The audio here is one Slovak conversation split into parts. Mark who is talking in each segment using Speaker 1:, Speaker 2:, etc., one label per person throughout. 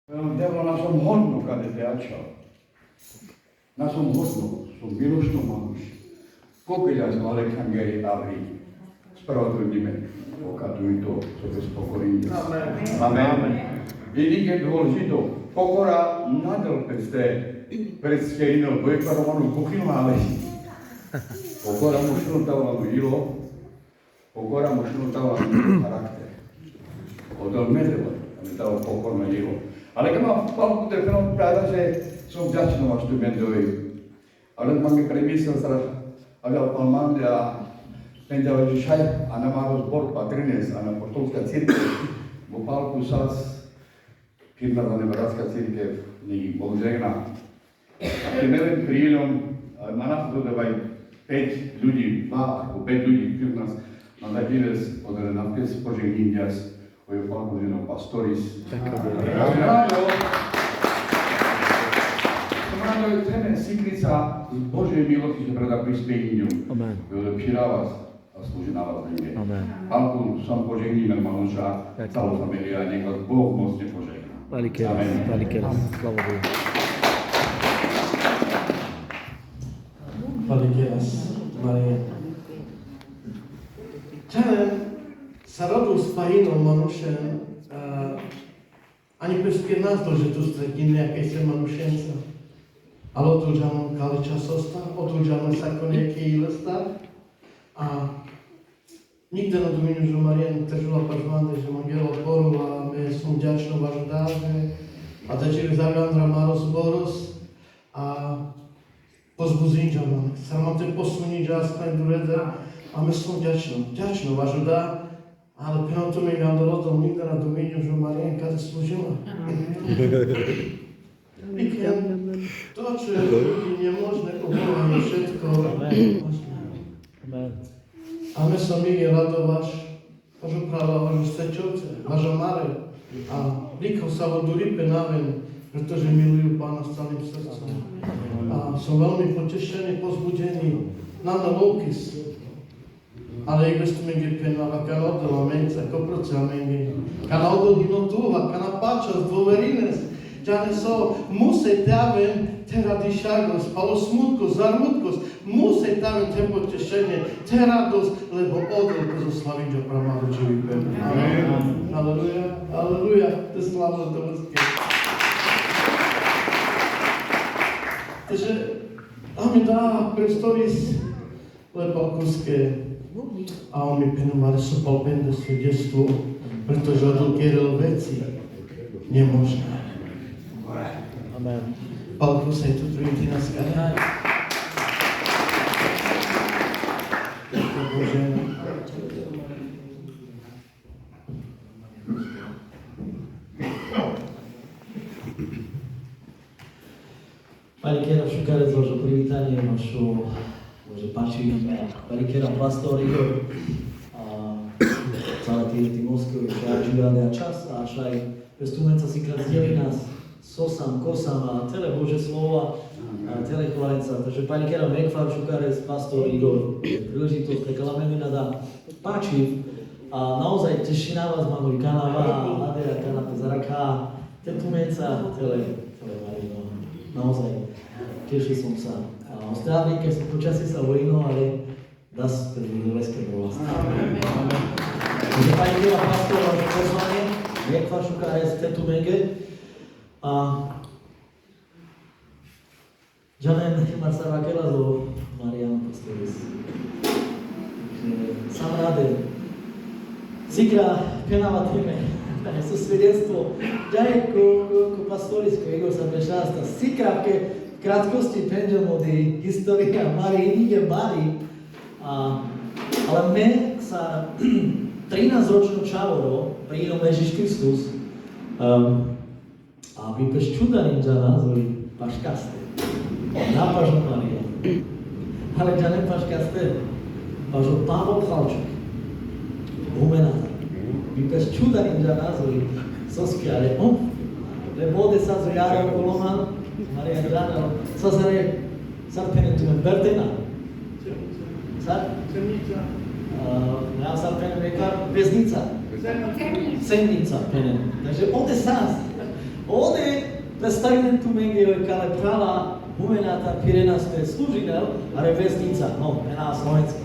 Speaker 1: Devo na som hodno, kade teačal. Na som hodno, som milošno manuš. Pokiaľ som Aleksandri Avri, spravodlivíme, pokatuj to, čo bez pokory. Amen. Vidíte dôležito, pokora nadal pred stejnou vyparovanú kuchynu máme. Pokora mu šnutávanú ilo, pokora mu šnutávanú charakter. Odal medele, aby dalo pokorné ilo. Ale keď mám palku trefenou práve, že som vďačný váš studentovi. Ale mám mi premyslel sa, aby pán Mande a penďal, že šaj a na málo zbor patrines a na portovská církev, bo palku sas, firma za nebratská církev, nech Boh žehná. A keď neviem príľom, má nás dodávaj 5 ľudí, 2 ako 5 ľudí, ktorý nás na takýves od napis požehním dnes. Ojo Pán Boženo pastoris. Rádio, chceme sikliť sa z Božej milosti, že preda prispiením. Amen. Ojo přidá vás a slúži na vás niekde. Amen. Pánku, som požehníme Manuša, celú familiu a nech vás Boh mocne požehná. Amen.
Speaker 2: Valikeras, sláva Bohu.
Speaker 3: Valikeras, Maria. Sa rodil s Fajinom Manušem, ani bez 15, že tu stretím nejakej se Manušenca. Ale otúžam kaliča sosta, otúžam sa ako nejaký ilesta. A nikde na dominu, že Marijan tržila pažmande, že mám gelo odporu a my som vďačný vašu dáve. A tečili za Andra Maros Boros a pozbuzím, že mám. Sa mám te posuní, že aspoň durede a my som vďačný vašu dáve. Ale piato mi gandalo to nikde na domeniu, že Marijan kada slúžila. To, čo je ľudí nemožné, u Boha je všetko možné. A my sa mi radovaš, vašu práva, vašu stečovce, vaša Mare. A líkal sa vodu rype naven, pretože milujú Pána s celým srdcom. A som veľmi potešený, pozbudený. Nana Loukis. Ale questo mi penava canotto la mensa, coproccia mengi. Canotto di notuva, canapaccia, dvoverines. Già ne so, musej taven tera di šagos, palo smutkos, zarmutkos, musej taven te potešenie, te radosť, lebo odol ko zaslavím, že pramalu živý pen. Amen. Aleluja, aleluja, te slavno do vrstke. Takže, a mi dá prestoris lepa kuske. A on mi penomali sopal pende svedectvo, pretože odlkéril veci nemožné.
Speaker 2: Amen.
Speaker 3: Palko sa je tu trojiti na skane. Ďakujem Bože.
Speaker 2: Pani Kera Šukarec, vaše privítanie, vašu páči Valikeras pastor Igor a celé tie Moskvy, žiadne čas a aj bez studenca si krát zdeli nás sosam, kosam a celé Bože slova a celé chválenca. Takže Pani Kera Mekfar Šukarec, pastor Igor, príležitosť, taká lamenina dá páči a naozaj teší na vás, manuj kanava, Nadera, kanapa, zaraka, tetumenca, celé Marino, naozaj teší som sa. Ostávne, keď sa počasie sa vojno, ale dá sa to neveské bolesti. Takže Pani Kera pastor, vaše poslanie, Mekfar Šukarec, tetumenge a Janen Marcela Kelazo, Marian Pastoris. Sam rade. Sikra penava teme, to svedectvo. Daj ko pastorisko, Igor sa prešasta. Sikra ke krátkosti penđam od historija Marije Inige Bari, ale me sa 13-ročno čavoro prídom Ježiš Kristus a vypeš čudaním za názvoj paškaste. Napažno Marija. Ale ja ne paškaste, pažo Pavol Chalček. Umenata. Vypeš čudaním za názvoj Soski, ale on, lebo ode sa zojara koloman, Maria Grana, Sazare, Sarpenetume, Bertena. Sar? Semnica. Ja Sarpenem Rekar, Vesnica. Semnica, Penen. Takže ode sas. Ode Представим tu menge, kale prala umenáta pirenaste služinel, ale vesnica, no, na Slovensku.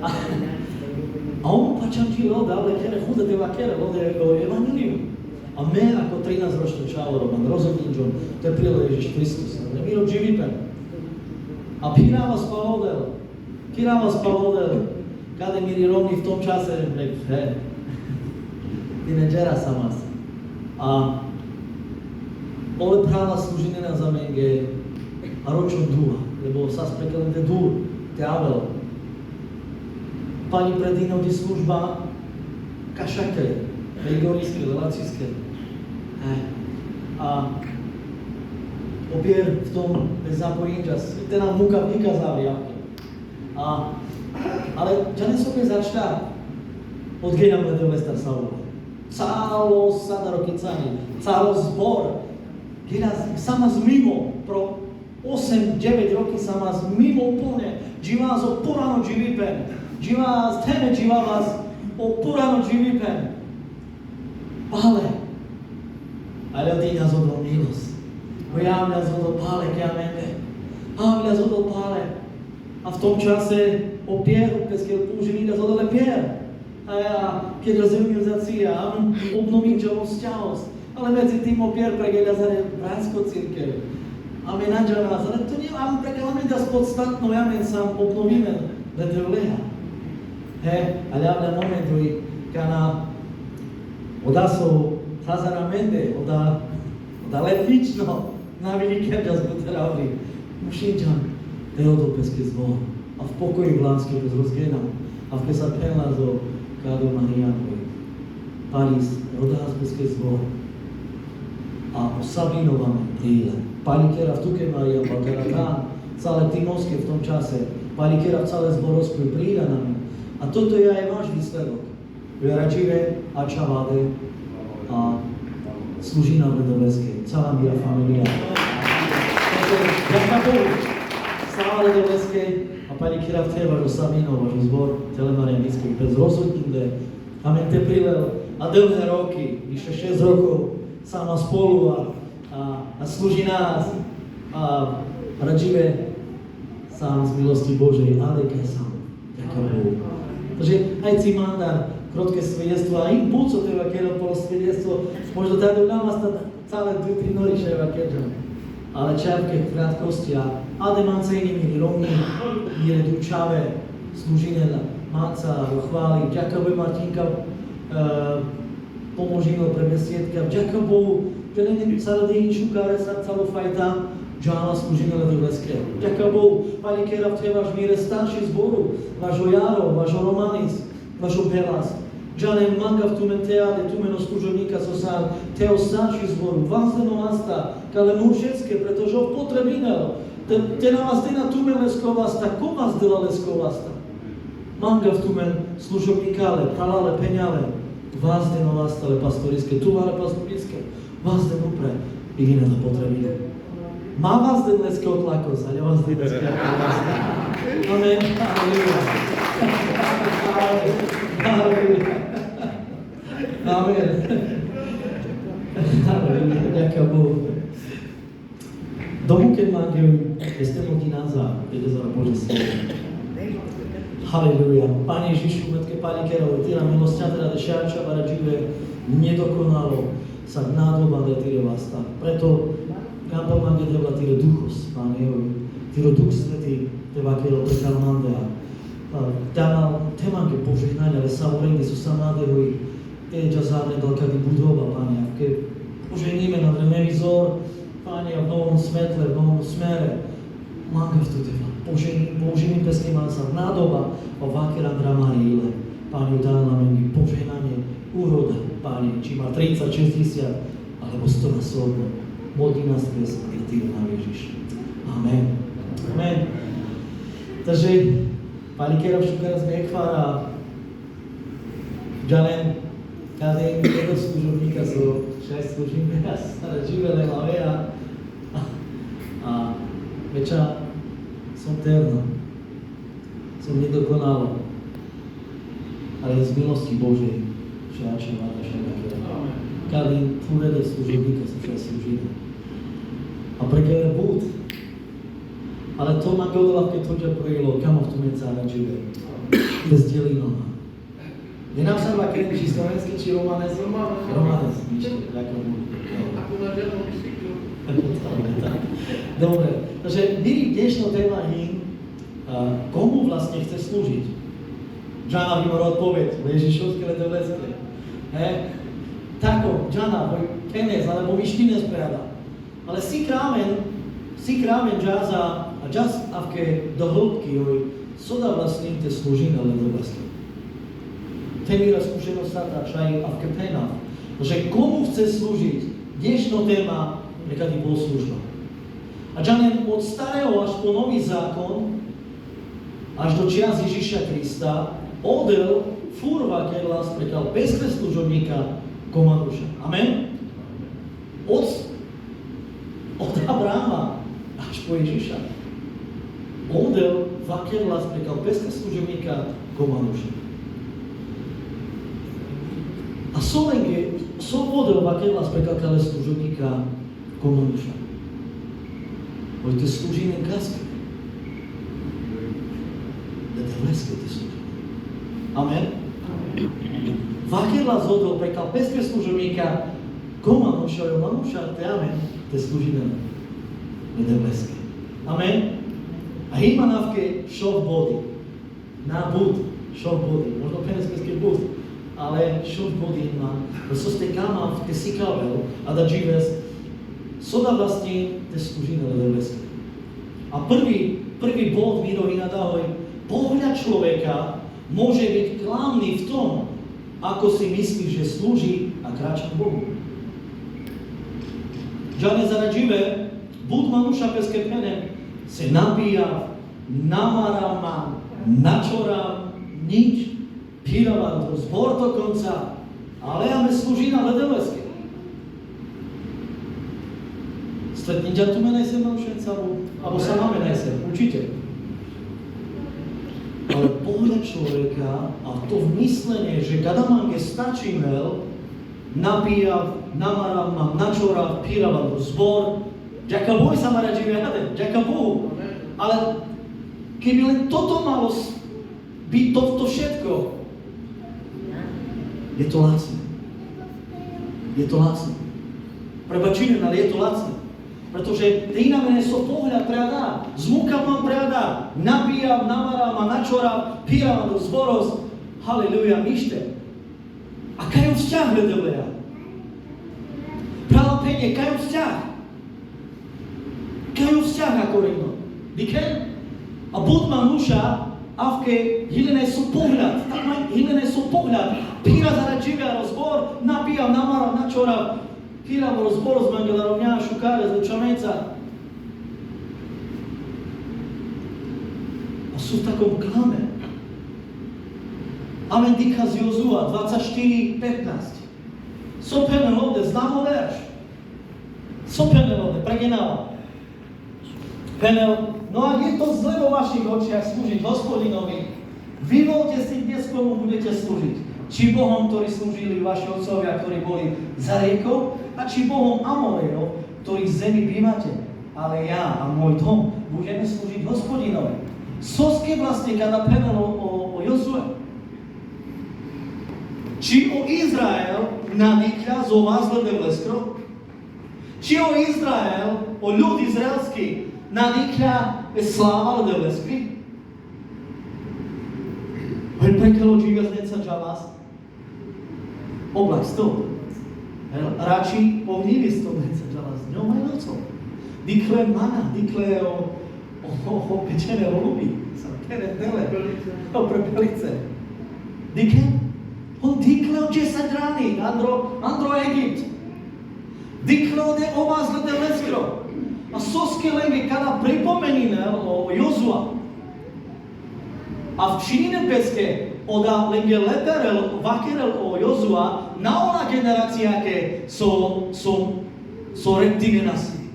Speaker 2: A on pačančí loda, ale kere chuda teba kere, loda je evanilium. A me ako 13-ročný čávor, man rozhodníčom, to je príle Ježiš Kristus. Nemiro dživipen. A píráva spavodel, kade miri rovni v tom čase, tínedžera sa mas. A ole práva služinena za menge a ročom dúha, lebo sa sprekelem te dúr, te avel. Pani predino di služba kašake, vegorijske, relacijske. A opier v tom bez zapojinčas, te nám muka vykazali javke. Ale čane sobie začta od gejam lede vestar Saula. Calo sada rokicani, calo zbor. Gejam sama zmimo, pro 8-9 roky sama zmimo úplne, dživa zo porano dživipen. Dživa z teme dživa vás o porano dživipen. Pale. Ale odíňa zodol milos. Pojavľa zodol pale, kiamende. Avľa zodol pale. A v tom čase o pieru, peskel použili da zodole pier. A ja, keď rozumilizácia, obnovím čavosťavosť. Ale medzi tým o pier pregeľa zare bratsko církev. A my nađa nás, ale to nemám prekelame da podstatno, ja men sam obnovíme da te vleha. Ale avľa momentu i kana odaso sazaramente, oda lepično na velike da zbuteravli. Mušinčan, Teodopesky zbor. A v pokoji vlámsky bez rozgena. A v kesa prelazo Kado Marianovi. Paris, Rodázbesky zbor. A o Sabinovame príle. Palikera v Tuke Maria, Balkaratán, celé Timovské v tom čase. Palikera v celé zborovskoj príle nami. A toto je aj váš výsledok. Veračive a čavade a služí nám Ledoveské. Celá míra familia. Takže, ďaká Bohu. Sláva Ledoveské a pani Kira v Teba, že Sabinov, váš zbor Telemarianický, bez rozhodninde. Amen te prilel a dlhé roky, vyše 6 rokov, sama spolu a slúži nás. A radžive sám z milosti Božej, ale kaj sám. Ďaká Bohu. Takže aj ci mandar krotké svedectvo a im púco teba kero polo svedectvo, možno tady u nás celé 2-3 noriše vakedžan. Ale čavke v krátkosti a ademancijni mi rovni je dučave služinela Maca chváli. Ďakujem Martinka pomožilo pre besietka. Ďakujem Bohu, že není celé dejní šukáre sa celo fajta Džána služinela do Leské. Ďakujem Bohu, pani Kera v Teba žmíre starší zboru, vašo Jaro, vašo Romanis, vašo Belas. Džane manga v tumen teade, tumeno služovníka sosán, teo starší zboru, vansteno nasta, kale mužecké, pretože ho potrebinel. Te na vás na tumen leskovasta, ko vás dela leskovasta? Manga v tumen služovníkale, pralale peňale, vázdeno nastale pastorické, tuvare pastorické, vázdeno pre, igina to potrebine. Má vás den leského tlakos, ale vás den leského tlakos. Amen. Halleluja. Halleluja. Amen. Halleluja. Ďakujem Bohu. Domu keď máte, jeste mlodí nazad, keď je zara Bože slovo. Halleluja. Pane Ježišu, metke Pane Kerovi, Ty nám milosťa teda dešača varađive nedokonalo sa nádoba da Tyre vasta. Preto kam pomáge Teba Tyre Duchos, Pane Jehovi, Tyre Duch Svetý, Teba Kero prekal mandea. Teba temanke požehnania, ale samorengi su sa nádehovi, Teďa závne dalkady budova, Pane, avke poženíme na remevizor, Pane, v novom svetle, v novom smere, manga v tu Teba. Božími pesnima sa nádoba ovakera dramarile. Pane, dal nám požehnanie, úroda, Pane, či má 30, 60, alebo 100 násobno. Modlí nás dnes a Ty na Ježiš. Amen. Amen. Takže, Pani Kera všukara z Mekvara, Džanen, kade jedno služovníka so 6 služníka, staré živele lavea a veča som terná, som nedokonala, ale z milosti Božej všača váda všaká kera. Kade púrede služovníka sa však služíme. perché è but. Ale to ma godila, keď to ťa projelo, kamo v tom je cára živé. Bez delínova. Je napísané, keď či slovenský, či romanez? Romanez, nič, ďakujem.
Speaker 3: Ako na žiadnom bicyklu.
Speaker 2: Dobre, takže milí dnešná téma hymn, komu vlastne chce slúžiť? Džana by mal odpoveď, Ježišovské ledovecké. Tako, Džana, môj penez, alebo myštine spriada. Ale si krámen džaza a džaz avke do hĺbky, soda vlastne te slúži na ledoveské. Temíra skúšenosť sa čaj avke pena. Takže komu chce slúžiť? Dnešná téma nekady bol služba. A Džanen od starého až po nový zákon, až do čias Ježiša Krista, odel furva kerlas prekal peskre služobníka Komanuša. Amen? Od Abrahama až po Ježiša. Odel vakerlas prekal peskre služobníka Komanuša. A solenge, odel vakerlas prekal kale služobníka Komanuša. Ojte služíme kaske. Leske te služíme. Amen? Vakerla zodol prekal peske služobníka Komanuša, te amen, te služíme leske. Amen? A himanavke šov body. Na bud, šov body. Možno penes peske bud, ale šov body ima. So ste kama te sikavel, a da žives, soda vlastne te služíme leske. A prvý bod Miro Hinadahoj, pohľad človeka môže byť klamný v tom, ako si myslí, že slúži a kráča k Bohu. Žádne zaradživé, bud Manuša peske pene, se nabíja, namarama, načora, nič, pírava do zbor do konca, ale ame slúži na ledoveske. Stretni ťa tu menaj sem Manušencavu, alebo sa máme najsem, určite. Ale pohľad človeka a to myslenie, že kada mám stačí mel, napíjav, namaram, mám načorav, pírav do zbor, ďaká Bohu sa ma radži vyhľadať, ďaká Bohu. Ale keby len toto malo byť to všetko, je to lacné. Je to lacné. Prebačíme, ale je to lacné. Pretože ty na mene so pohľad preadá, zvuka mám preadá, nabíjam, namaram a načoram, píram do zboros, haleluja, mište. A kajú vzťah, ledoveja. Prala penie, kajú vzťah. Kajú vzťah, ako rejno. Diken? A bud Manuša, avke hilené sú pohľad, tak maj hilené sú pohľad, píra zaradživia rozbor, nabíjam, namaram, načoram, Píramo zbor z Mangela Rovňa, Šukáre, z Lučameca. A sú v takom klame. Amen dika z Jozua 24:15. So penelode, známo verš. So penelode, pregenáva. Penel, no a je to zle vo vašich očiach slúžiť Hospodinovi. Vyvolte si dnes, komu budete slúžiť. Či Bohom, ktorí slúžili vaši otcovia, ktorí boli za riekou, a či Bohom Amorejov, ktorých v zemi bývate. Ale ja a môj dom budeme slúžiť Hospodinovi. Soske vlastne kada penelo o Jozue. Či o Izrael nadýchľa zo vás ledevleskro? Či o Izrael, o ľud izraelský nadýchľa sláva ledevleskry? Veď prekalo živia zneca čavás. Oblak stop. Radši ovnívy stop zneca čavás. Dňom aj nocou. Dikle mana, dikle o pečené holuby. Sa pere tele. O prepelice. Dike? On dikle o 10 rány. Andro Egypt. Dikle o vás lede leskro. A soske lenge kada pripomenine o Jozua. A v činine peske oda lenge leterel, vakerel o Jozua, na ona generácia, ke so reptine nasi.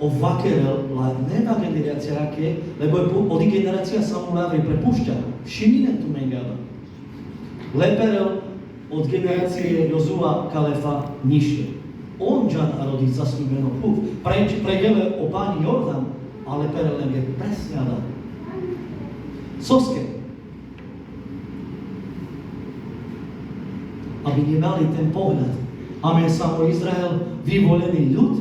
Speaker 2: O vakerel, la neva generácia, ke, lebo odi generácia samurávy prepúšťa. V činine tu mengada. Leperel od generácie Jozua Kalefa nižšie. on Jan a rodí zasľúbenú púť. Prejdeme o páni Jordán, ale Perelem je presne Adam. Soske. Aby nemali ten pohľad. Amen, samo Izrael, vyvolený ľud.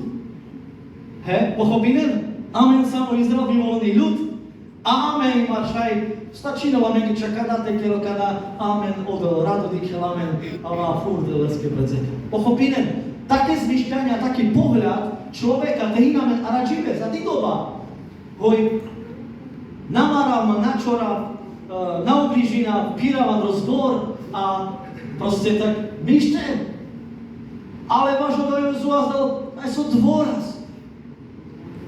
Speaker 2: Pochopíme? Amen, samo Izrael, vyvolený ľud. Amen, maršaj. Stačí no amen, čaká tekelo kada. Amen, od rado dikel, amen. A furt leske predzeka. Pochopíme? Také zmyšľania, taký pohľad človeka, tehý amen, a radživé, za ty doba. Hoj, namaral ma, načoral, naublížina, píravan rozdor a proste tak myšten. Ale vašo dajú zúazdal aj so dôraz.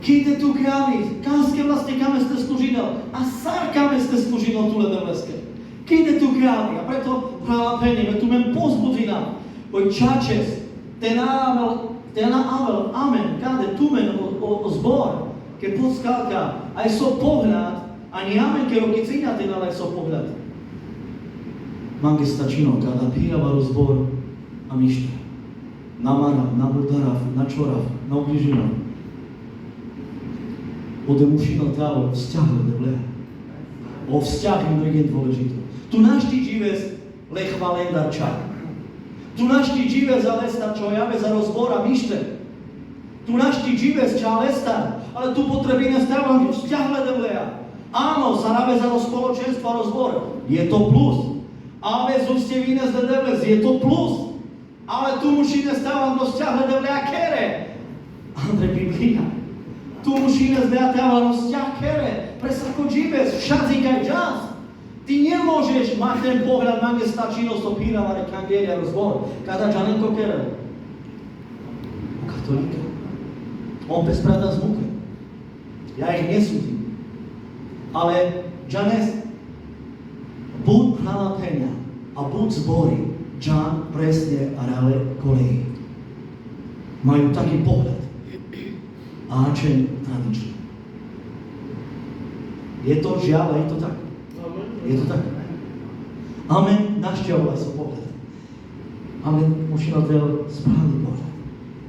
Speaker 2: Kýte tu králi, káske vlastne kame ste slúžidel a sár kame ste slúžidel tu ledeveske. Kýte tu králi a preto hrála penime, tu men pozbudina. Oj čačes, ten avel, amen, kade tu men o zbor, ke podskalka, aj so pohľad, ani amen, ke roky ciňate, ale aj so pohľad. Mange stačino, kada pírava rozbor a myšta. Namarav, namudarav, načorav, naubližinav. Ode mušino tavo vzťah ledevle. O vzťah im je dôležité. Tu našti živé lechvalendar čak. Tu našti živé za lesta, čo jave za rozbor a myšte. Tu našti živé ča lesta, ale tu potrebíme stávam vzťah ledevle. Áno, sa rave za spoločenstvo a rozbor. Je to plus. Ale zúste vine z ledevle, je to plus. Ale tu musíme stávam do vzťah ledevle a kere. Andre Biblia. Tu musíme zdávať vzťah kere. Presako živé, všadzikaj čas. Ty nemôžeš mať ten pohľad, mange stačino so píravare kangeria rozbor. Kada Janenko kere. O katolíka. On bezpravda zmuke. Ja ich nesúdim. Ale Janes, buď hľadania a buď zbory, Jan presne a reale koleji. Majú taký pohľad. Áčen tradičný. Je to žiaľ, je to tak. Je to tak. Amen, našťahovaj sa pohľad. Amen, musíme to správny pohľad.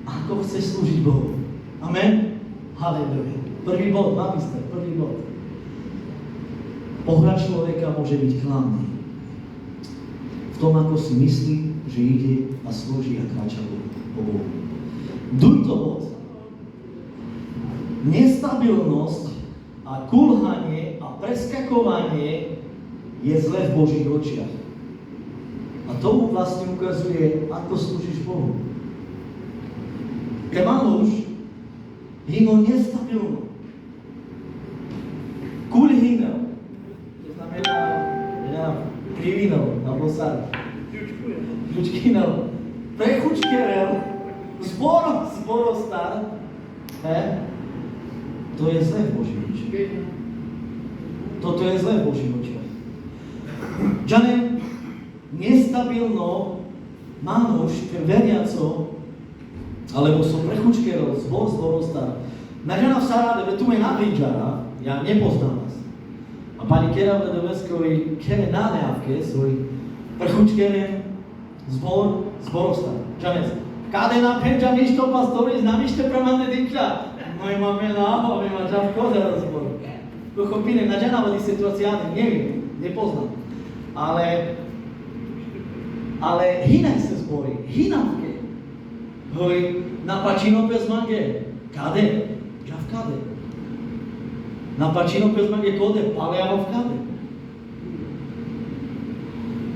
Speaker 2: Ako chceš slúžiť Bohu. Amen. Halleluja. Prvý bod, magister, prvý bod. Pohľad človeka môže byť klamný. V tom, ako si myslí, že ide a slúži a kráča Bohu. Druhý bod. Nestabilnosť a kulhanie a preskakovanie je zlé v Božích očiach. A tomu vlastne ukazuje, ako slúžiš Bohu. Keď Manuš hino nestabilno. Kulhinel. To znamená, krivinel, alebo sa. Ľučkinel. Prechučkerel. Zborostar. To je zlé v Božích očiach. Toto je zlé v Božích očiach. Žane, nestabilno Manuš, veriaco, alebo som prechučkerel, zborostar. Na žena v Saráde, tu me nabližara, ja nepoznám vás. A pani Kera v Ledoveskovi, kere náneavke, svoj prechučkerem, zborostar. Žanec, kade na penča ništo pastori, znamište premane dikľa. Moje máme náhove, ma čas koze rozboru. Pochopíme, na žena vodi situáciány, neviem, nepoznám. Ale hinaj se zbory, hinavke. Hoj, na pačino bez mange. Kade? Ja v kade. Na pačino bez mange kode, ale ja v kade.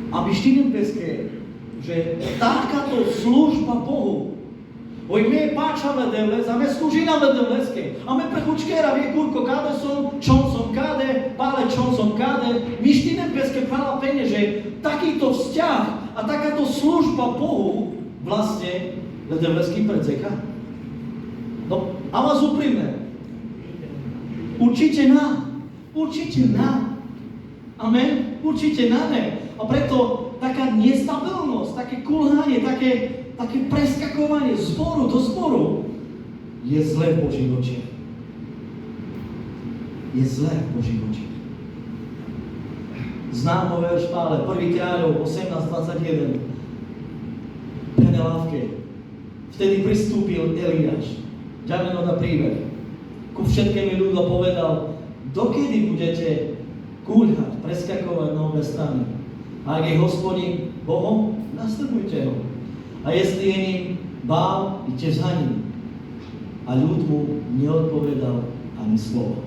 Speaker 2: A myštinem peske, že takáto služba Bohu, oj, my páčame devlec a my slúžiname devlecké. A my prechučkera vie kurko, kade som, čom som kade, pále čom som kade. Myštinem peske práva pene, že takýto vzťah a takáto služba Bohu vlastne devlecký predzeka. No, a vás úprimne. Určite na. Amen. Určite na ne. A preto taká nestabilnosť, také kulhanie, také preskakovanie zboru do zboru je zlé v Božích očiach. Je zlé v Božích očiach. Známo verš Pále, 1. kráľov 18:21. Penelávke. V vtedy pristúpil Eliáš. Ďalej na príbeh. Ku všetkému ľudu povedal, dokedy budete kúľhať, preskakovať na obe strany. A ak je Hospodin Bohom, nasledujte ho. A jestli je ním Bál, idte za ním. A ľud mu neodpovedal ani slovo.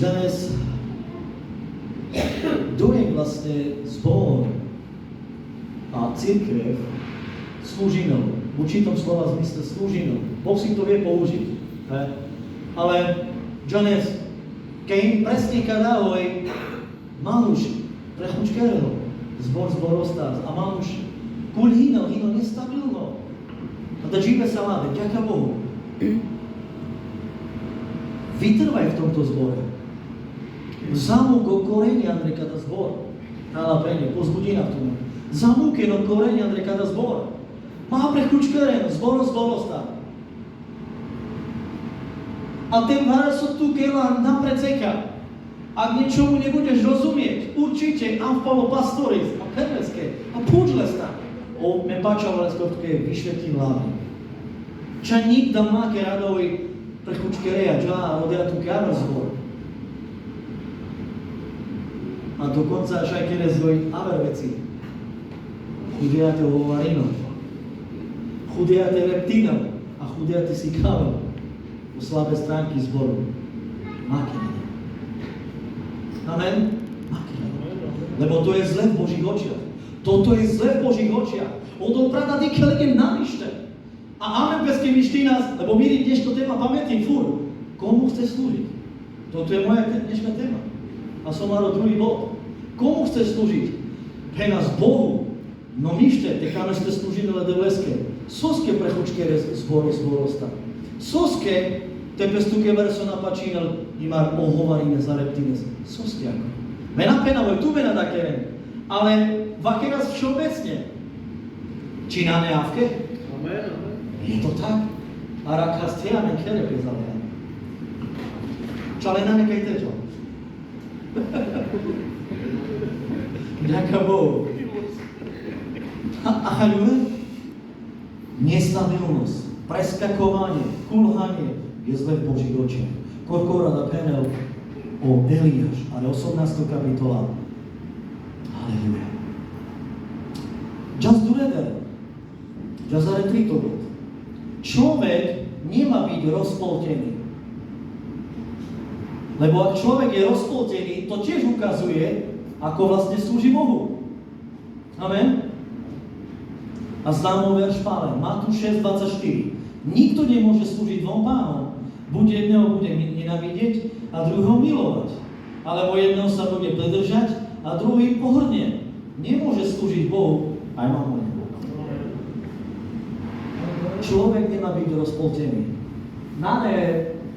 Speaker 2: Dnes kto je vlastne zbor a církev slúžinou. V určitom slova zmysle slúžinou. Boh si to vie použiť. Ale dnes, keď im presne kadahoj, mal už prechučkerého zbor ostáz a mal už kúľ hino nestabilno. A da žive sa láde, ďaká Bohu. Vytrvaj v tomto zbore. Zamúk o koreni, Andrej, kada zbor. Nalapenie, pozbudina v tomu. Zamúk o koreni, Andrej, kada zbor. Má prechučkereno, zbor ostáz. A ten varso tu kela napreceka. Ak niečomu nebudeš rozumieť, určite Amfalo Pastoris a Perleské a Púčlesta. Me páčalo skôrke vyšvetlím hlavy. Ča nikda máke radovi prechučkereja, ča rodia tu kjaro zbor. A dokonca až aj kedy zvoj aver veci. Chudijate hovarino. Chudijate reptino. A chudijate si kávo. U slabé stránky zboru. Máke radovi. Amen? Lebo to je zle v Božích očiach. Toto je zle v Božích očiach. Odoprada ty kelegem namište. A amen bez kemišti nás, lebo my dnešná téma pamätím furt. Komu chce slúžiť? Toto je moja dnešná téma. A som mal druhý bod. Komu chce slúžiť? Pre nás Bohu. No myšte, tekáme ste slúžiť na Ledevleské. Soske prechučke zborosta. Soske tepestuke verso napačínal imar ohovarine za reptines. Soske ako. Mena penavoj, tu mena takere. Ale vake raz všeobecne. Či na neavke?
Speaker 3: Amen.
Speaker 2: Je to tak? A rakas te amen kere pezalea. Čale na nekaj tečo. Ďaká Bohu. A chaľujem? Nestabilnosť, preskakovanie, kulhanie je zle v Božích očiach. Koľko rada penel o Eliáš, ale 18. kapitola. Halleluja. Just do that. Just are retreated. Človek nemá byť rozpoltený. Lebo ak človek je rozpoltený, to tiež ukazuje, ako vlastne slúži Bohu. Amen? A známo verš Pále, Matúš 6:24. Nikto nemôže slúžiť dvom pánom. Buď jedného bude nenávidieť a druhého milovať. Alebo jedného sa bude predržať a druhý pohrdne. Nemôže slúžiť Bohu aj mamone. Človek nemá byť rozpoltený. Máme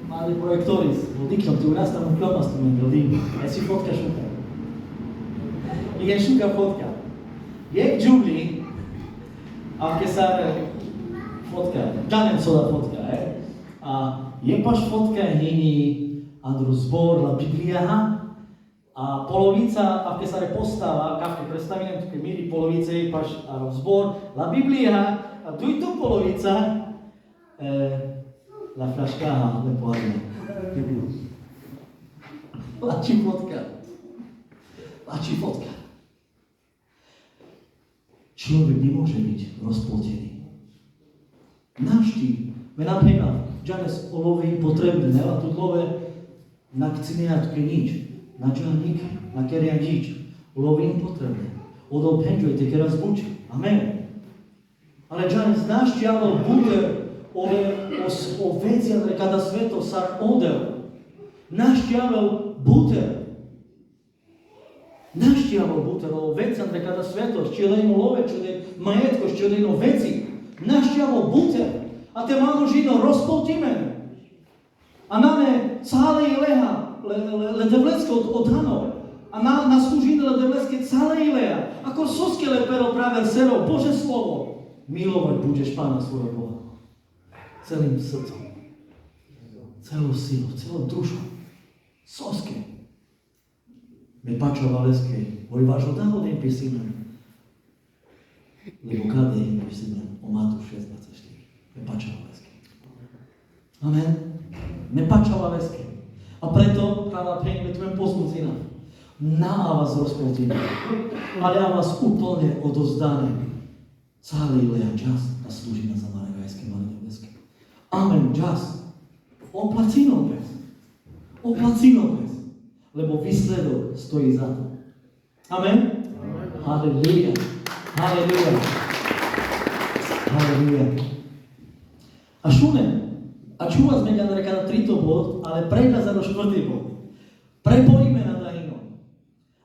Speaker 2: mali projektoris, diknom, tu u nás tam uklopna s tým rodím. Aj si fotka šuka. Je šuka fotka. Je k džungli, a v Kesare fotka, ďanem soda fotka, a je paš fotka hini andru zbor la Biblia, a polovica, a v Kesare postava, kafke predstavím, tukaj mili polovice, je paš zbor la Biblia, a tu i tu polovica, la flaška, ne pohľadne. Lačí fotka. Človek nemôže byť rozpoltený. Našti, napríklad, džanes olovej potrebné, nela tu dlove na kciniatke nič, na džanik, na keria nič. Olovej potrebné. Odol penžujte, keraz buď. Amen. Ale džanes našti, ale bude o veci, ale kada sveto sa odel. Našti, ale bude. Naštiavol buter o veci, andre kada svetosť, či je love, či je majetko, či je veci. Naštiavol buter. A te malo žino rozpoltíme. A name cále leha, ledevlecke od Hanov. A na slúžine ledevlecke cále leha. Ako soske lepero práve sero, Bože slovo. Milovať budeš Pána svojho Boha. Celým srdcom. Celou silou, celou dušou. Soske. me pačovaleské, oj vašo dahodem písime. Lebo kade je písime o Matúš 6:24. Me pačovaleské. Amen. Me pačovaleské. A preto, práva pekne, tu pozbudzina. Na vás rozpoltíme. Ale ja vás úplne odozdáme. Celý leja čas a slúži na zamaragajské malé nebeské. Amen, čas. Oplacino bez. Oplacino bez. Lebo výsledok stojí za to. Amen? Halleluja. Halleluja. Halleluja. A šunem. A čúva sme ťa na 3. bod, ale prekázať do 4. bod. Prepojíme na dajino.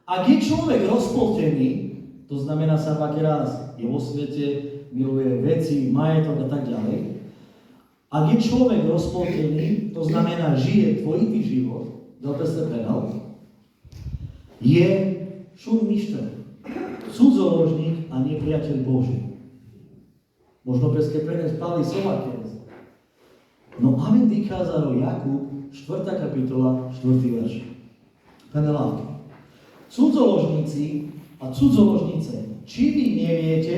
Speaker 2: Ak je človek rozpoltený, to znamená sa raz je vo svete, miluje veci, majetok a tak ďalej. Ak je človek rozpoltený, to znamená žije dvojitý život, dobre ste povedal, je šurmišter, cudzoložník a nepriateľ Boží. Možno preske prenes Pali Slovakens. No amen vykázalo Jakub, 4. kapitola, 4. verš. Penelávky. Cudzoložníci a cudzoložnice, či vy neviete,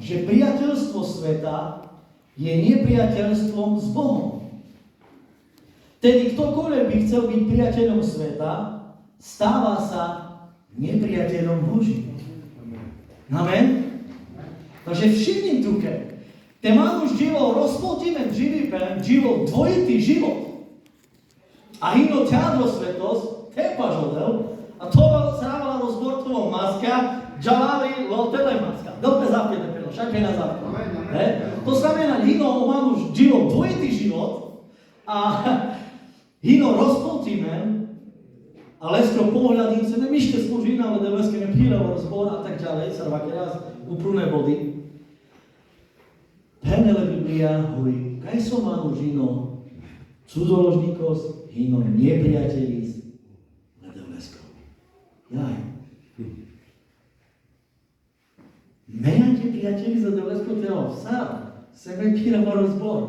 Speaker 2: že priateľstvo sveta je nepriateľstvom s Bohom. Tedy ktokoľvek by chcel byť priateľom sveta, stáva sa nepriateľom Božím. Amen? Takže všimni tu, ten Mánuš živol rozpoltimen živol dvojitý život. A hino ťadlo svetos, tepaž odel, a to sávala rozbortovo maska, džalári lotele maska. Dobre zapjene pelo, však je na zapjene. To znamená, hino Mánuš živol dvojitý život a hino rozpoltimen, a lesko pohľadím se nemište služina, ale leske ne píravo rozbor a tak ďalej, sa rovake raz uprúne vody. Penele Biblia hovorí, kaj som Mánuš hino cudzoložníkos, hino nepriateľis, lesko. Jaj. Menjate priateľi za Devlesko telo, sám, sebe píravo rozbor.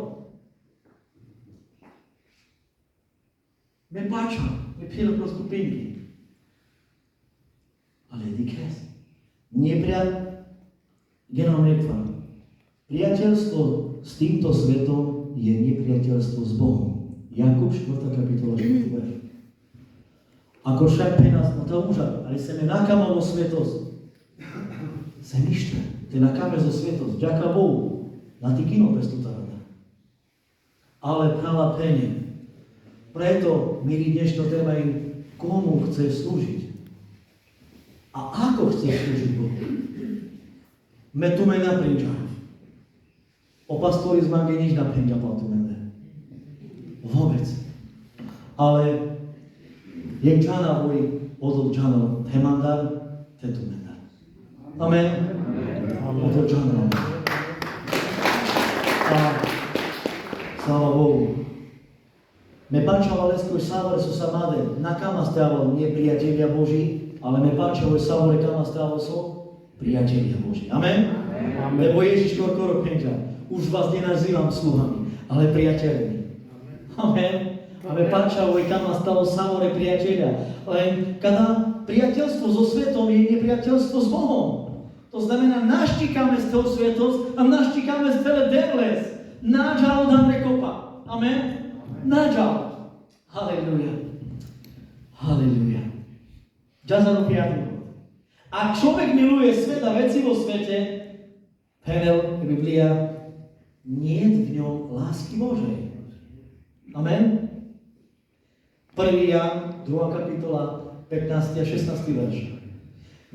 Speaker 2: Me pača, me píra pro skupinky. Ale dikres, jenom netvar. Priateľstvo s týmto svetom je nepriateľstvo s Bohom. Jakub 4. kapitola 4. verš. Ako však pre nás, no to úžak, ale seme nakamovo svetosť. Sem ište, te nakame zo svetosť, ďaká Bohu, na ty kino prestútarada. Ale práva pene. Preto, milí, dnešná téma je, komu chceš slúžiť. A ako chceš slúžiť Bohu. Me tu me naprinča. O pastorizma ge nič naprinča platu mene. Vôbec. Ale jak džana voj odol džana hemandar, tetu mendar. Amen. Odol džana. A sláva Bohu. Me páčava leskoj savore su samade, na kama stavo nie priatelia Boží, ale me páčava savore kama stavo so priatelia Boží. Amen? Amen. Lebo Ježiš korkoro penča, už vás nenazývam sluhami, ale priateľmi. Amen. A me páčava kama stavo savore priatelia. Len kada priateľstvo so svetom je nepriateľstvo s Bohom. To znamená, naštíkame z toho svetosť a naštíkame z tele devles. Náďal dan rekopa. Amen. Náďal. Halleluja. Halleluja. Ďazano 5. Ak človek miluje svet a veci vo svete, Penel, Biblia, nie je v ňom lásky Božej. Amen. 1. Jan, 2. kapitola, 15. a 16. verš.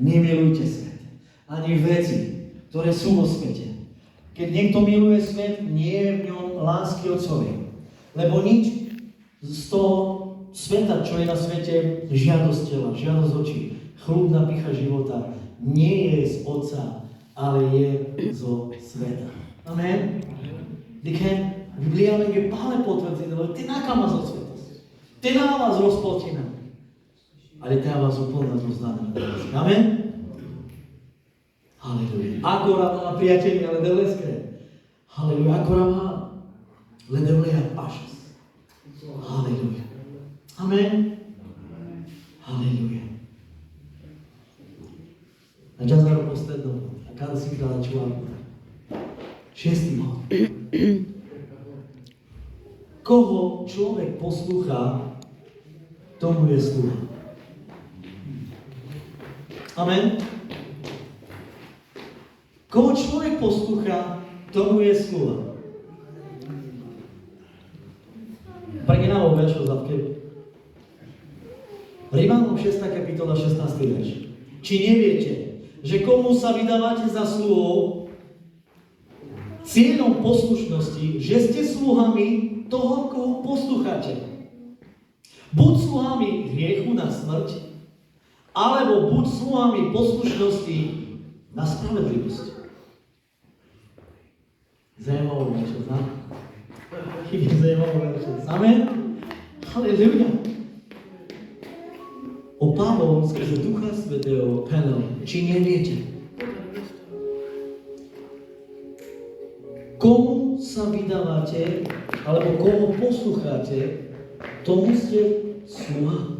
Speaker 2: Nemilujte svet, ani veci, ktoré sú vo svete. Keď niekto miluje svet, nie je v ňom lásky Otcovej. Lebo nič z toho sveta, čo je na svete, žiadosť tela, žiadosť očí, chlubná pýcha života, nie je z Otca, ale je zo sveta. Amen. Dikhen, Biblia je pále potvrdzí, lebo ty nakama zo svetosti. Ty na vás rozpoltina. Ale ty vás úplne rozdáme. Amen. Halleluja. Agora má priateľi, ale devleské. Halleluja. Agora má. Ledevleja pašes. Halleluja. Amen. Jazaro poslednom. A kada si krala čuvam? 6. bod. Koho človek poslúcha, tomu je sluha. Amen. Koho človek poslúcha, tomu je sluha. Preginalo veršo zavke. Rímanom 6. kapitola 16. verš. Či neviete, že komu sa vydávate za sluhou, cieľom poslušnosti, že ste sluhami toho, koho poslúchate. Buď sluhami hriechu na smrť, alebo buď sluhami poslušnosti na spravedlivosť. Zajímavé niečo, znam? Zajímavé niečo. Amen? Halleluja. O Pavol skrze Ducha Svätého penel, či neviete? Komu sa vydávate, alebo komu poslúchate, tomu ste sluha.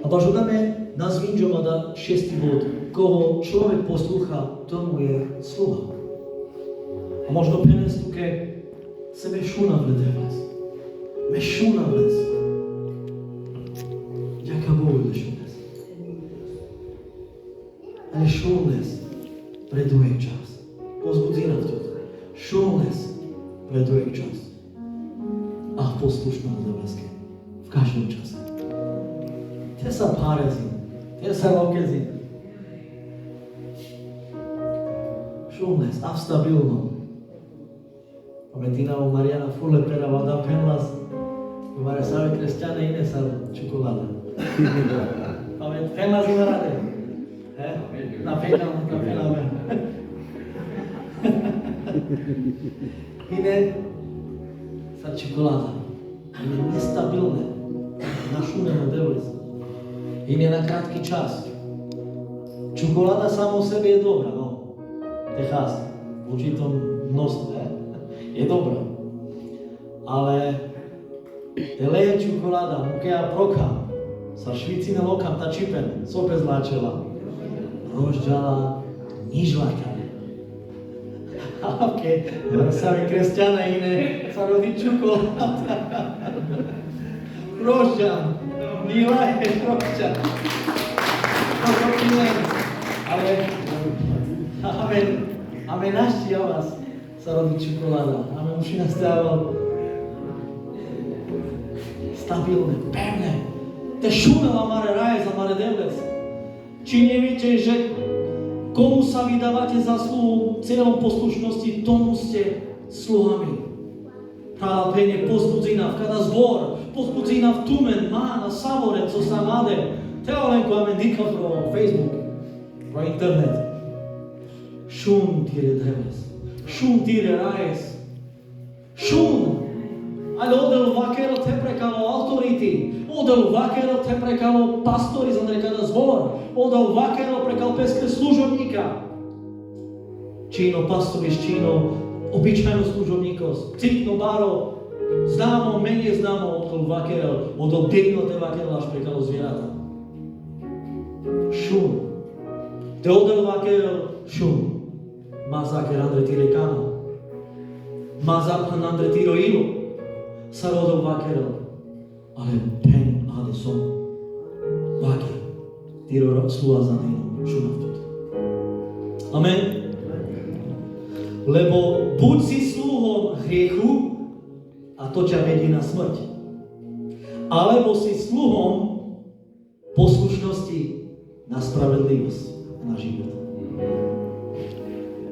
Speaker 2: A bažudáme na zvinžomada 6. bod. Koho človek poslúcha, tomu je sluha. A možno penestuke sebe šuna vlede vás. Me šuna vlez. Ďaká Bohu, že šunes. Ale šunes preduje čas. Pozbudzi nám to. Šunes preduje čas. A poslušná záväzke. V každom čase. Te sa párezí. Te sa lokezí. Šunes a stabilno. Pamätina o Mariana Furle preravada penlas. Mare same kresťane iné sa čokoláda. Pamäť penlas ima rade. Napename. Iné sa čokoláda. Iné nestabilné. Našumené devles. Iné na krátky čas. Čokoláda samo o sebe je dobrá, no. Techás, v určitom množstve, je dobrá. Ale teleje čokoláda, mukea prokam, sa švicine lokam, ta čipen, sope zlačela, rozđala, nižlaka. A okej, sami kresťané iné sa rodí čokoláda. Rozđan, milá je rozđan. Ale, amen naštia vás sa rodí čokoláda. Amen už nastával stabilné, pevné. Te šunela mare raje za mare devles. Či neviete, že komu sa vydávate za sluhu cieľom poslušnosti, tomu ste sluhami. Práva pene pozbudzina v kada zbor, pozbudzina v tumen, má na savore, co sa nade. Teolenko amen dika pro Facebook, pro internet. Šun tire devles, šun tire rajes. Šun! Ale odel vakero te prekalo autority, odel vakero te prekalo pastori za nekada zbor, odel vakero prekal peske služobníka. Čino pastoriš, čino obyčajno služobníkos, citno baro, známo, menej známo, odel vakero, odel dedno te vakero až prekalo zvierata. Šun. Te odel vakero, šun. Mazaker Andre tire kano. Mazaphan Andre tiro ilo. Sarodov vakero, ale pen ade som vaker. Tiro sluha za nejnom, šunavtut. Amen. Lebo buď si sluhom hriechu a to ťa vedie na smrť. Alebo si sluhom poslušnosti na spravedlivosť, na život.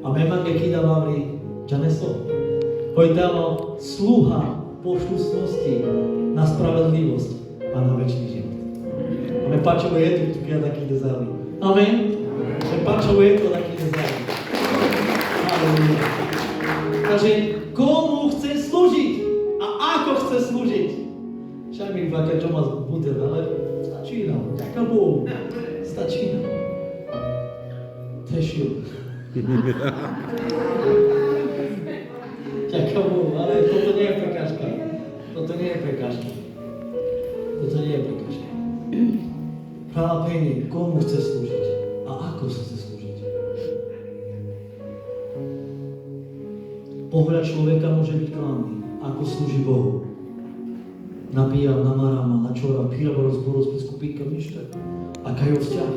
Speaker 2: Amen, mange kida vavri, ťa neso. Pojďalo sluha poslušnosti na spravedlivosť a na večný život. Amen, pačovo je to, keď taký dezali. Amen. Pačovo je to, taký dezali. Halleluja. Takže komu chce slúžiť a ako chce slúžiť? Však mi vlaka Thomas bude, ale stačí nám. Ďaká Bohu. Stačí nám. Tešiu. Ďaká Bohu, ale toto nie je prekážka. Toto nie je prekážka. Toto nie je prekážka. Pralapenie, komu chce slúžiť a ako chce slúžiť. Pohľad človeka môže byť klamný, ako slúži Bohu. Nabíjal, namáram, načoral, píral, rozboru s skupinkou, nič tak. Aká je vzťah?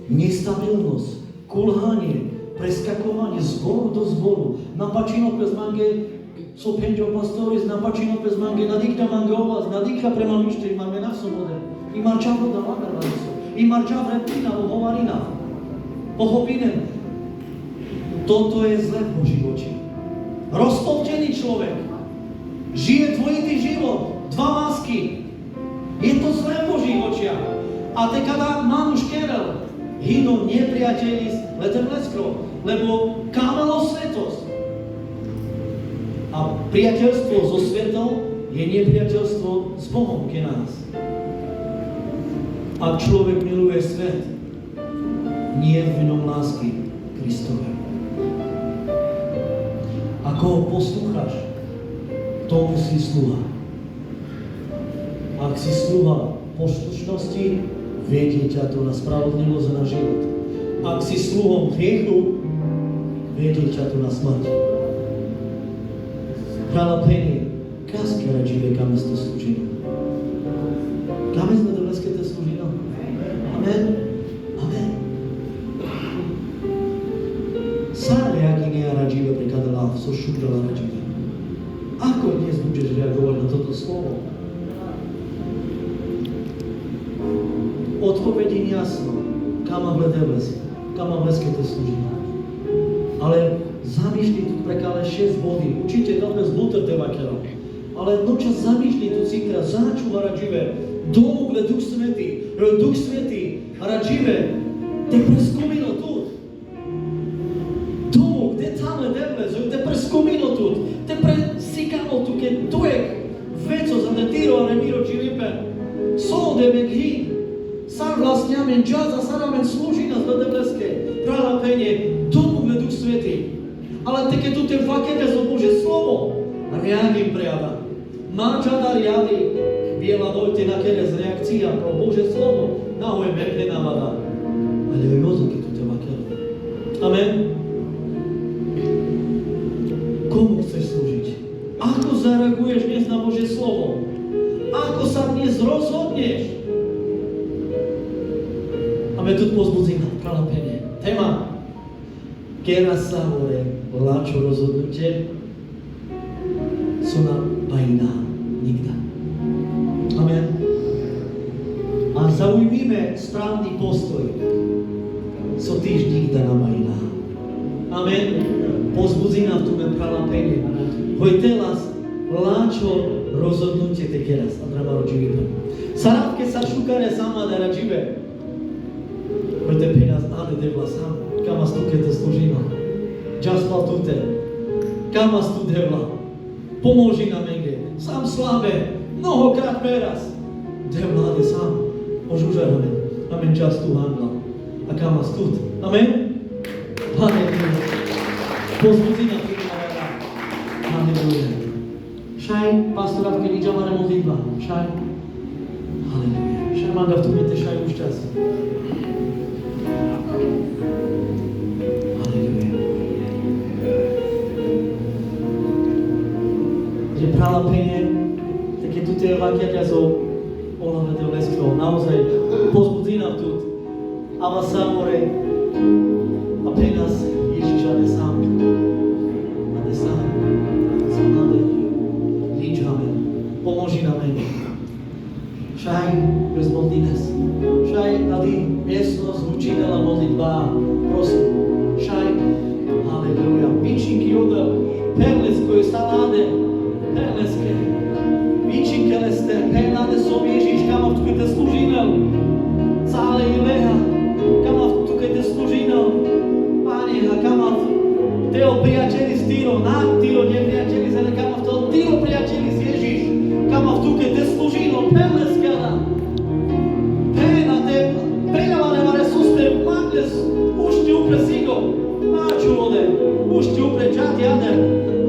Speaker 2: Nestabilnosť, kulhanie, preskakovanie z zboru do zboru. Napačino bez mange so penđo pastoris, napačino bez mange, nadikta mange ovlast, nadikta prema mište, máme na sobode. I marčavo da lagarla so. I marčav reptina, ohovarina. Pohopinen. Toto je zle v Božích očích. Rozpoltený človek. Žije dvojitý život. Dva lásky. Je to zle v Božích očiach. A te kada Manuš kerel, hinom nepriateľi s letem leskro, lebo kamelo svetosť. A priateľstvo so svetom je nepriateľstvo s Bohom ke nás. Ak človek miluje svet, nie je v ňom lásky Kristove. Ako ho poslúchaš, tomu si sluha. Ak si sluha poslušnosti, vedie ťa to na spravodlivosť a na život. Ak si sluhom hriechu, vedie ťa to na smrť. Pralapenie, kaske radživé, kame ste slúžili. Kame sme to leskete slúžili. Amen. Amen. Sám reagine a radživé prekadala, so šudrala radživé. Ako dnes budeš reagovať na toto slovo? Odpovedí jasno, kam v leskete slúžili. Ale zamýšľi tu prekále 6 body. Určite dáme zluter tevakeľa. Ale nočas zamýšľi tu citra, začúva radživé. Domu, kde Duch Svetý radživé. Te preskumino tu. Domu, kde tam devle, te preskumino tu. Te presikamo tu, keď tu je veco za te tiro, ale miro čivipe. Sode mek hin. Sám vlastne amen džaza, sám amen slúži nás na devleské. Pralapenie, domu, kde Duch Svetý. Ale te keď tu te vakete zo Bože slovo, reagim prejada. Manžada riadi, biela dojte na kere z reakcia pro Bože slovo, nahoje mekne navada. Ale je jozo, keď tu te vakete. Amen. Komu chceš slúžiť? Ako zareaguješ dnes na Bože slovo? Ako sa dnes rozhodneš? Máme tu pozbudzina, pralapenie. Téma. Kera sa hore, láčo rozhodnutie, sú na bajná nikda. Amen. A zaujmíme správny postoj. So týž nikda na bajná. Amen. Pozbudzina v tome pralapenie. Hojte las, láčo rozhodnutie te keras. A treba rođivite. Sarabke sa šukare sama da rađive. Hojte penaz ade devla sam. Kamas tu keď te slúžino. Džaspal tu te. Kamas tu devla. Pomôži na menge. Sám slabé. Mnohokrát peraz. Devla ade sám. Ožužarame. Amen čas tu hangla. A kamas tu. Amen. Halleluja. Pozbudzina tu na Halleluja. Šaj, pastoravke niđamare modlitba. Šaj. Halleluja. Šaj manga v tu mete šaj už čas. Pralapenie, také tu tie vakiaťa zo ohľadne toho leského, naozaj pozbudzina tu. Ava samore, a pre nás Ježiš ade sám. Ade sám. Som nade. Líčame. Pomôži nám. Šaj, bez modlines. Šaj, tady miestnosť učinela modlitba. Prosím. Šaj. Halleluja. Pičinky odel. Perlesko je saláde. Perleske, vičinkeleste, penade som Ježiš, kama v tukaj te slúžinel. Cále Juleha, kama v tukaj te slúžinel. Pane, a kama v teo priateľi s Týro, na Týro nepriateľi, ale kama v teo Týro priateľi s Ježiš, kama v tukaj te slúžinel. Perleskela. Pena te, penavane mare suste, magles, už ti upre sigo. Náču ode, už ti upre čati ade.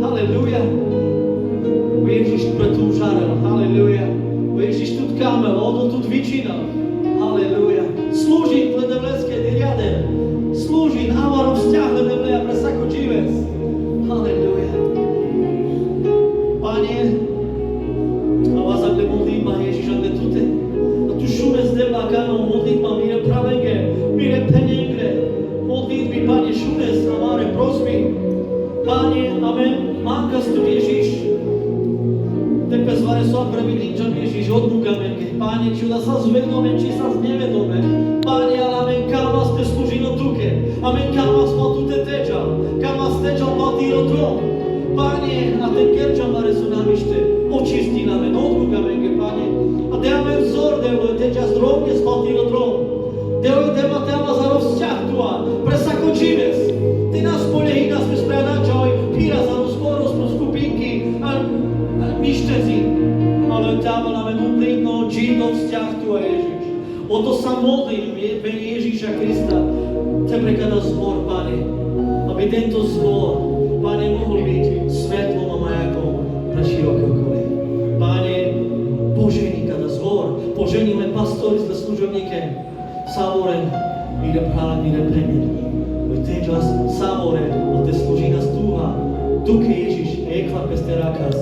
Speaker 2: Halleluja. Ježiš tu žarel, halleluja. Ježiš tu kamel, ono tu väčšina, Kámo, modlitba, mire pravenge, mire penengre, modlitby, Pane, šunes, amare, prosby. Pane, amen, mankas tu Ježiš. Tepe zvare so pravidlinčan Ježiš, odnúkame, Pane, či da sa zvedome, či sa znevedome. Pane, ale amen, kama ste služino tuke. Amen, kama smo tu te teđa. Kama steđal patiro trom. Pane, a ten kerčan vare su namište. Očisti namen, odnúkame, Pane. A te amen vzor, devoj, teđa zdrovnje s patiro trom. Devoj, dema tema za rozťah tua. Presako čives. Ty nás spolehy, nás mi spredačaj. Píra za rozporos pro skupinky. A mištezi. Ale tam máme úprimno živno vzťah tua, Ježiš. O to sa modlím, mene Ježíša Krista. Te prekada zbor, Pane. Aby tento zbor, Pane, mohol byť svetlom a majakom pre široké okolie. Pane, požení kada zbor, poženíme pastori zle služobníke. Samoren, mire práve, mire premier. Voj teďas samoren, a te služí nás túha. Tuke Ježiš, ekva peste rakaz.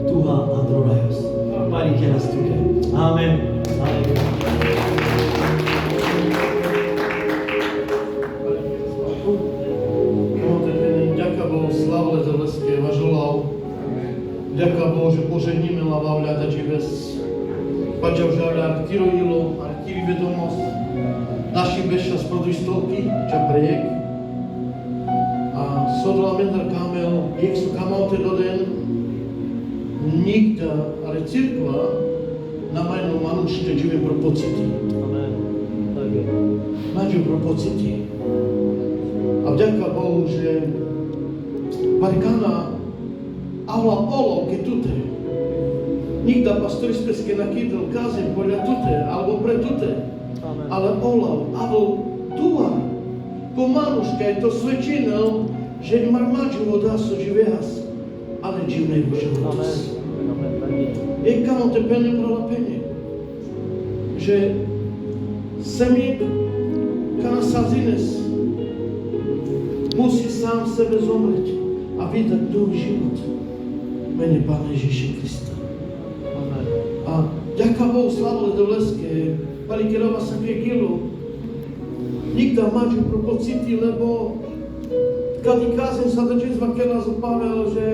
Speaker 2: Tuha androrajos. Pani ke nás tuke. Amen. Amen.
Speaker 3: Ďaká Bohu, slavle Zeleské, važolav. Ďaká Bohu, že poženíme lavavľa da čives. Pača už artirojilo, artiri vedomosť. Naši beša spoduj stolky, ča prejek. A sodla mendar kamel, jek su kamote doden. Nikda, ale cirkva na majnom manušte žive pro pocity.
Speaker 2: Amen.
Speaker 3: Majú pro pocity. A vďaka Bohu, že parkana avla olo ke tute. Nikda pastori speske nakýdal kázem podľa tute, alebo pre tute. Ale olav, avol tua. Po manuška je to svedčinel, že mar mađu voda so živehas, ale živnej životas. Je kamo te pene prala penje. Že semjek kana sazines musí sám sebe zomreť a vydať nový život. Mene Pána Ježíša Krista. A ďaká Bohu slavole do leske, palikerova sa kegilo. Nikda mađu pro pociti, lebo kad i kazem sa da čezva kela zapavela, že